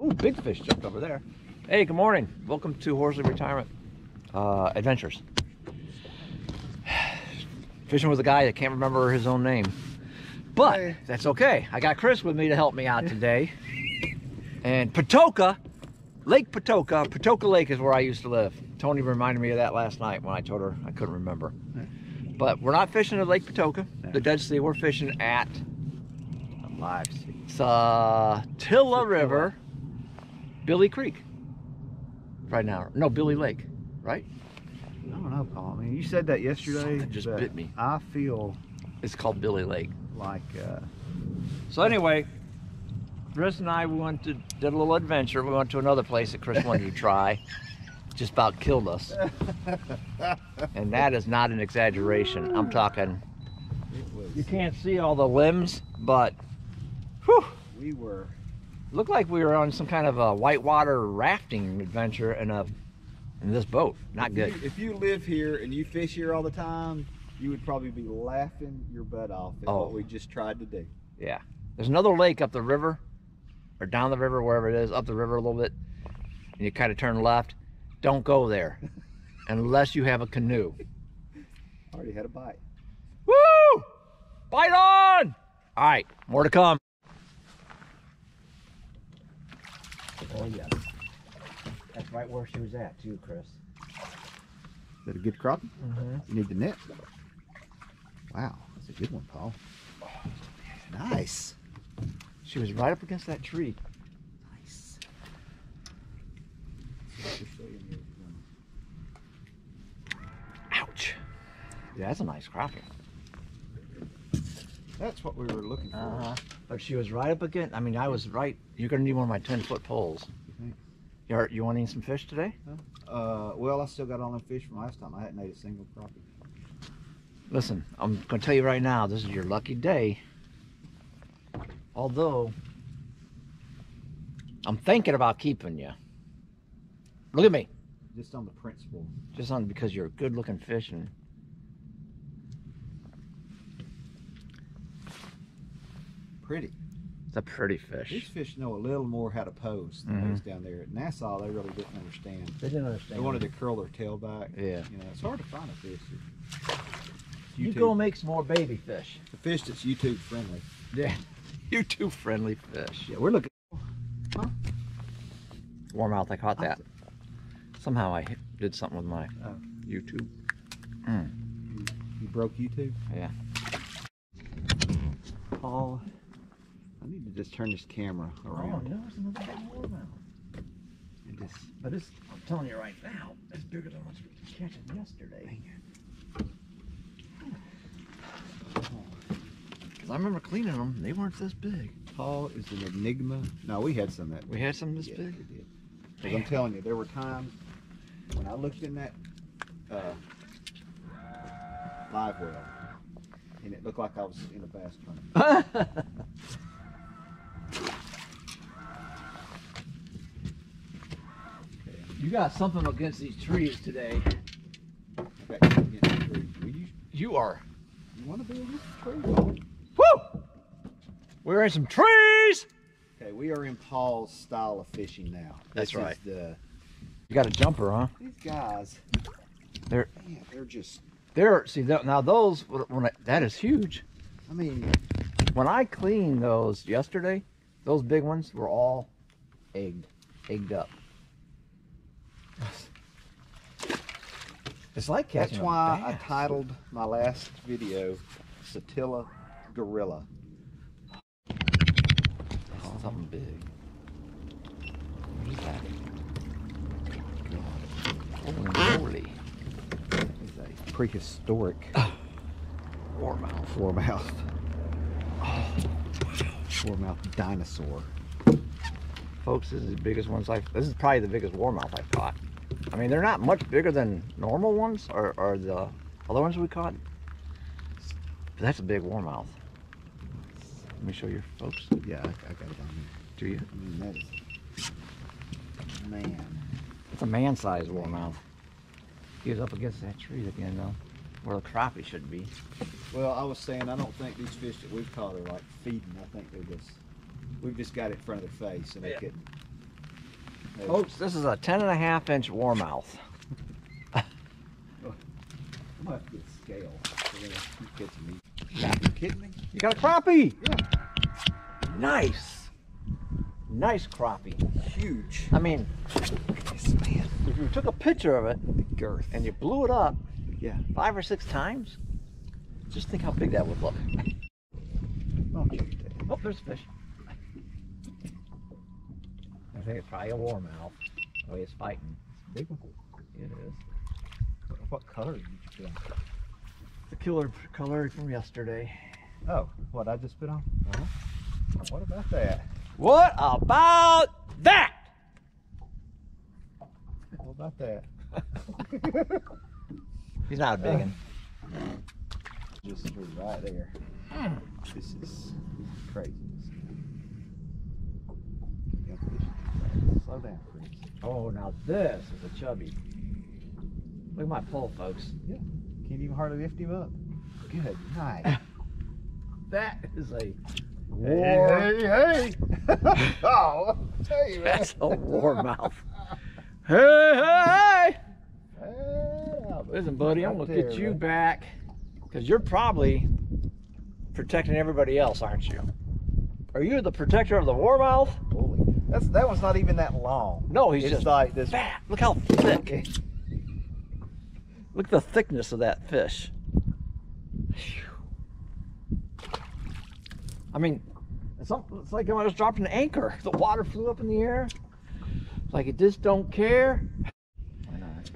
Ooh, big fish jumped over there. Hey, good morning. Welcome to Horsley Retirement Adventures. Fishing with a guy that can't remember his own name. But hey, that's okay. I got Chris with me to help me out today. And Patoka, Lake Patoka, Patoka Lake is where I used to live. Tony reminded me of that last night when I told her I couldn't remember. But we're not fishing at Lake Patoka, the Dead Sea. We're fishing at live sea. Satilla River, Billy Creek. Right now. No, Billy Lake, right? I don't know, Paul. I mean, you said that yesterday. Something just bit me. I feel it's called Billy Lake. Like, so anyway, Chris and I did a little adventure. We went to another place that Chris wanted to try. Just about killed us. And that is not an exaggeration. I'm talking, you can't see all the limbs, but whew, looked like we were on some kind of a whitewater rafting adventure in this boat. Not good. If you live here and you fish here all the time, you would probably be laughing your butt off at what we just tried to do. Yeah. There's another lake up the river, or down the river, wherever it is, up the river a little bit, and you kind of turn left. Don't go there unless you have a canoe. Already had a bite. Woo! Bite on! All right, more to come. Oh, yeah. That's right where she was at, too, Chris. Is that a good crappie? Mm-hmm. You need the net. Wow, that's a good one, Paul. Nice. She was right up against that tree. Nice. Ouch. Yeah, that's a nice crappie. That's what we were looking for. But she was right up against, I mean, I was right. You're going to need one of my 10-foot poles. You want to eat some fish today? Well, I still got all them fish from last time. I hadn't ate a single crappie. Listen, I'm going to tell you right now, this is your lucky day. Although, I'm thinking about keeping you. Look at me. Just on the principle. Just on because you're a good-looking fish and pretty. It's a pretty fish. These fish know a little more how to pose than those down there at Nassau. They really didn't understand. They didn't understand. They wanted to curl their tail back. Yeah. You know, it's hard to find a fish. You go make some more baby fish. The fish that's YouTube friendly. Yeah. YouTube friendly fish. Yeah, we're looking. Huh? Warmouth, I caught that. Somehow I did something with my YouTube. You broke YouTube? Yeah. Paul, I need to just turn this camera around. Oh, there's another big warmouth. But I'm telling you right now, it's bigger than what we were catching yesterday. Because I remember cleaning them, they weren't this big. Paul is an enigma. No, we had some that. We had some this big? We did. Because I'm telling you, there were times when I looked in that live well, and it looked like I was in a bass tournament. You got something against these trees today. I got something against the trees. You are. You want to be against the trees? Woo! We're in some trees! Okay, we are in Paul's style of fishing now. That's right. You got a jumper, huh? These guys, they're just... See, now those, that is huge. I mean... When I cleaned those yesterday, those big ones were all egged up. It's like catching That's why I titled my last video, Satilla Gorilla. That's something big. What is that? Holy moly. It's a prehistoric warmouth. Warmouth. Oh, warmouth dinosaur. Folks, this is the biggest ones this is probably the biggest warmouth I've caught. I mean, they're not much bigger than normal ones or the other ones we caught. But that's a big warmouth. Let me show you, folks. Yeah, I got it on here. Do you? I mean, that is... Man. It's a man-sized warmouth. He was up against that tree again, though, where the crappie should be. Well, I was saying, I don't think these fish that we've caught are like feeding. I think they're just, we've just got it in front of their face and they couldn't. Folks, this is a 10.5-inch warmouth. I'm gonna have to get a scale. So then you catching me. You kidding me? You got a crappie? Yeah. Nice. Nice crappie. Huge. I mean, Yes, man. if you took a picture of it The girth. and you blew it up Yeah. 5 or 6 times, just think how big that would look. Oh, shoot that. Oh, there's a fish. I think it's probably a warmouth. The way it's fighting. Big one. It is. What color did you put on? The killer color from yesterday. Oh, what I just put on? Uh-huh. What about that? What about that? What about that? He's not a big one. Just threw right there. This is crazy. Yeah, fish. Slow down, Chris. Oh, now this is a chubby. Look at my pole, folks. Yeah. Can't even hardly lift him up. Good night. That is a Hey. Oh, I'll tell you, man. That's a warmouth. Hey! Listen, buddy, I'm gonna get you back because you're probably protecting everybody else, aren't you? Are you the protector of the warmouth? Holy. That one's not even that long. No, he's It's just like this. fat. Look how thick. Look at the thickness of that fish. I mean, it's like I just dropped an anchor. The water flew up in the air. It's like it just don't care. Why not?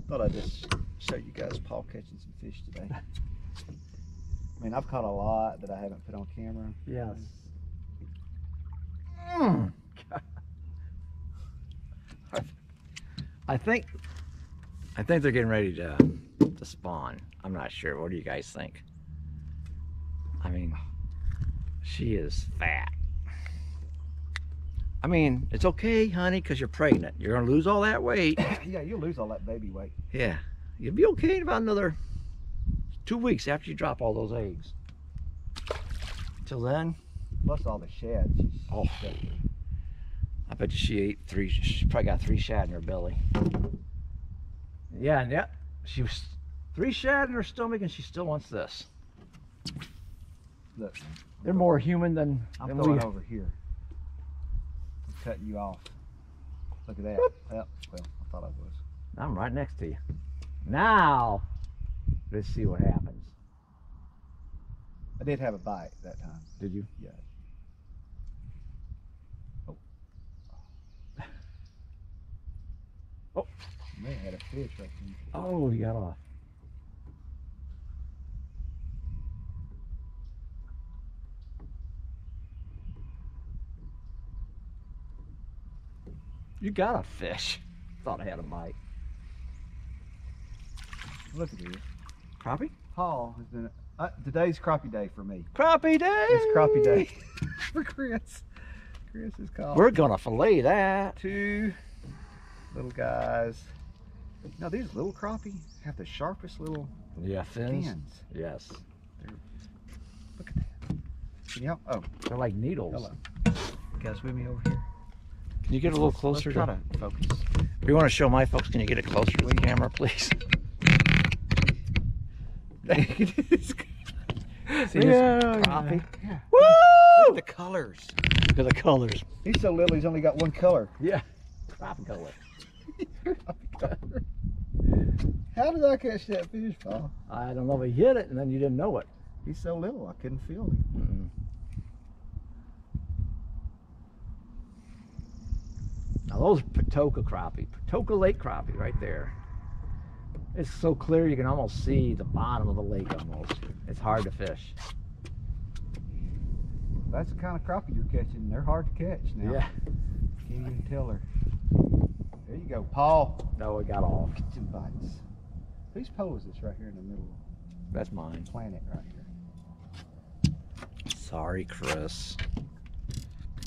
Thought I'd just show you guys Paul catching some fish today. I mean, I've caught a lot that I haven't put on camera. Yes. I think they're getting ready to spawn. I'm not sure. What do you guys think? I mean, she is fat. I mean, it's okay, honey, because you're pregnant. You're gonna lose all that weight. Yeah, you'll lose all that baby weight. Yeah, you'll be okay in about another 2 weeks after you drop all those eggs. Till then, Plus all the shad. oh, I bet you she ate 3. She probably got 3 shad in her belly. Yeah, she was 3 shad in her stomach, and she still wants this. Look, They're more human than I'm we. going over here. I'm cutting you off. Look at that. Well, I thought I was. I'm right next to you. Now, let's see what happens. I did have a bite that time. Did you? Yeah. Oh. Oh. Man, I had a fish right there. Oh, you got off. You got a fish. Thought I had a bite. Look at this. Crappie? Paul has been. Today's crappie day for me. Crappie day! It's crappie day for Chris. Chris is caught We're gonna fillet that. 2 little guys. Now these little crappie have the sharpest little Yeah, fins. fins. Yes. Look at that. Can y'all? Oh, They're like needles. hello. You guys with me over here? Can you get a little closer? Let's try to focus. If you want to show my folks, can you get it closer to the camera, please? See this crappie? Yeah. Woo! Look at the colors. Look at the colors. He's so little, he's only got one color. Yeah. Crappie color. How did I catch that fish, Paul? I don't know if he hit it and then you didn't know it. He's so little, I couldn't feel him. Mm-mm. Now those Patoka crappie, Patoka Lake crappie right there. It's so clear you can almost see the bottom of the lake almost. It's hard to fish. That's the kind of crappie you're catching. They're hard to catch now. Yeah. Can't even tell her. There you go, Paul. No, it got off. Get some bites. Whose pole is this right here in the middle That's mine. of the planet right here? Sorry, Chris.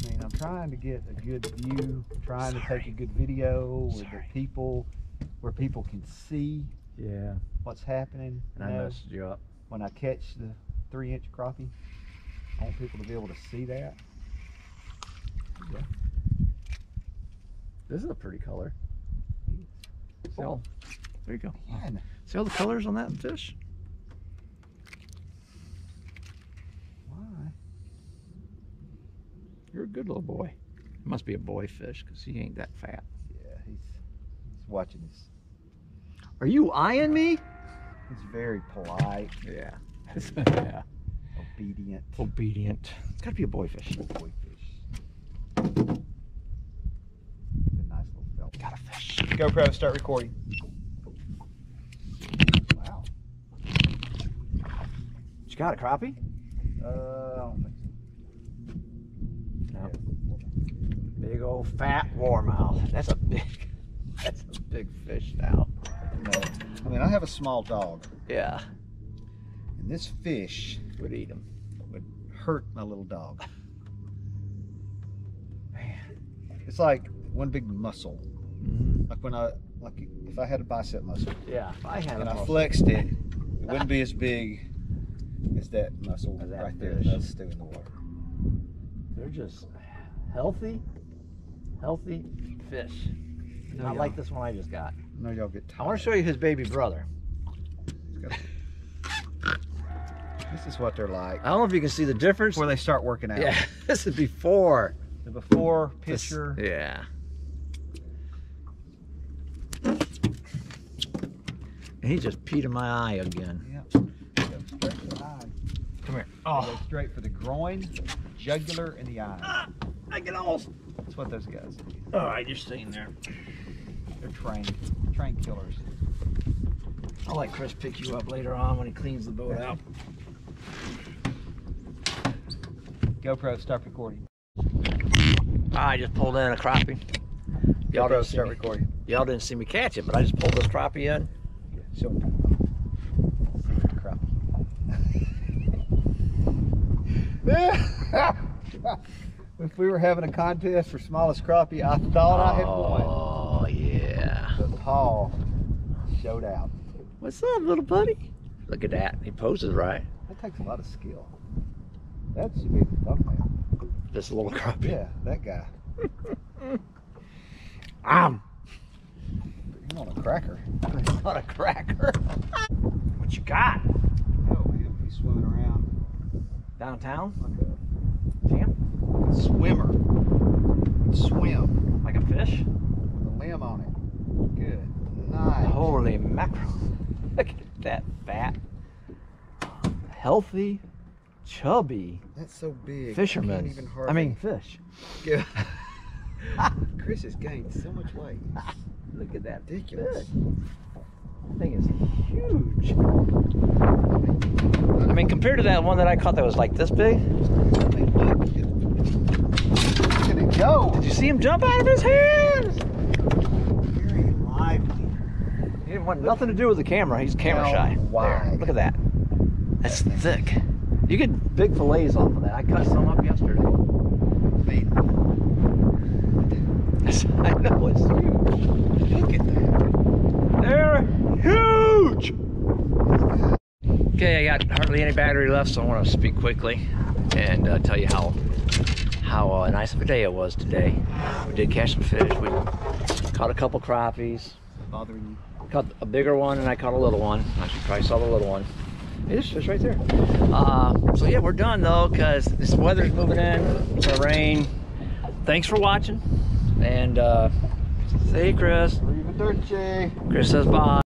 I mean, I'm trying to get a good view, trying to take a good video with the people, where people can see Yeah. what's happening. And I messed you up. When I catch the 3-inch crappie, I want people to be able to see that. This is a pretty color. See all, there you go. Man. See all the colors on that fish? Why? You're a good little boy. Must be a boy fish because he ain't that fat. Yeah, he's watching this. Are you eyeing me? He's very polite. Yeah. Yeah. Obedient. Obedient. It's gotta be a boy fish. Boy fish. A nice little fella. Got a fish. GoPro, start recording. Wow. You got a crappie? I don't think so. No. Big old fat warmouth. That's a big fish now. No. I mean, I have a small dog, Yeah. and this fish Would eat him. would hurt my little dog. Man. It's like one big muscle. Mm-hmm. Like if I had a bicep muscle Yeah. If I had and a I muscle. flexed it, it wouldn't be as big as that muscle As that right there fish. that's still in the water. They're just healthy fish. No, Not y'all- like this one I just got. I know y'all get tired. I want to show you his baby brother. This is what they're like I don't know if you can see the difference. before they start working out. Yeah, this is before. The before This- picture. Yeah. And he just peed in my eye again. Yep. Go straight for the eye. Come here. Go straight for the groin, jugular, and the eye. I can almost. That's what those guys do. All right, you're staying there. They're trained killers. I'll let Chris pick you up later on when he cleans the boat out. GoPro, stop recording. I just pulled in a crappie. Y'all GoPro, didn't see start me. recording. Y'all didn't see me catch it, but I just pulled this crappie in. Yeah, show them. If we were having a contest for smallest crappie, I thought I had won. Oh yeah. But Paul showed out. What's up, little buddy? Look at that. He poses right. That takes a lot of skill. That should be the thumbnail. This little crappie. Yeah, that guy. He's on a cracker. Not a cracker. What you got? Oh man, he's swimming around Downtown? like Jam? a swimmer. Swim Like a fish? with a limb on it. Good night. Holy mackerel. Look at that fat, healthy, chubby That's so big. fisherman. I can't even hardly. I mean, fish. Good. Chris has gained so much weight. Look at that Ridiculous. fish. That thing is huge. I mean, compared to that one that I caught that was like this big, I mean, look at it go. did you see him jump out of his hands? Very lively. He didn't want nothing to do with the camera. He's camera How shy. wide. There, look at that. That's thick. You get big fillets off of that. I cut some up yesterday. I know, it's huge. Look at that. They're huge! Okay, I got hardly any battery left, so I want to speak quickly and tell you how nice of a day it was today. We did catch some fish. We caught a couple crappies. Bothering you? Caught a bigger one and I caught a little one. I should probably saw the little one. It's just right there. So yeah, we're done though, because this weather's moving in. It's gonna rain. Thanks for watching. And say Chris. Arrivederci. Chris says bye.